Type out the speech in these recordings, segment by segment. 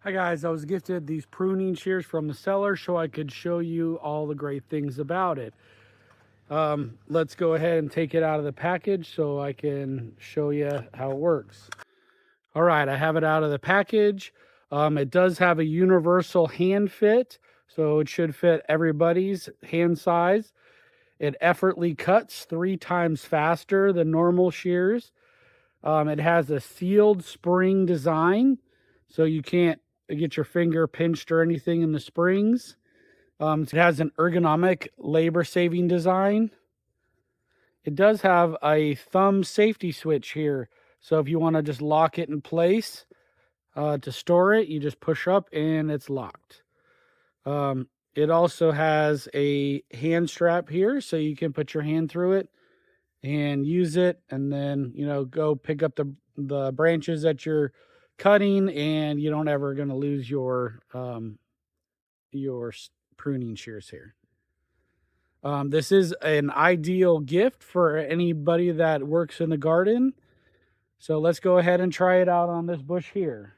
Hi guys, I was gifted these pruning shears from the seller so I could show you all the great things about it. Let's go ahead and take it out of the package so I can show you how it works. All right, I have it out of the package. It does have a universal hand fit, so it should fit everybody's hand size. It effortlessly cuts 3 times faster than normal shears. It has a sealed spring design, so you can't get your finger pinched or anything in the springs. It has an ergonomic labor-saving design. It does have a thumb safety switch here, so if you want to just lock it in place to store it, you just push up and it's locked. It also has a hand strap here, so you can put your hand through it and use it, and then go pick up the branches that you're cutting, and you don't ever going to lose your pruning shears here. This is an ideal gift for anybody that works in the garden. So let's go ahead and try it out on this bush here.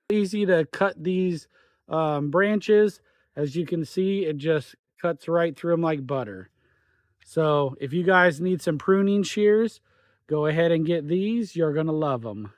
Easy to cut these branches. As you can see, it just cuts right through them like butter. So if you guys need some pruning shears, go ahead and get these. You're going to love them.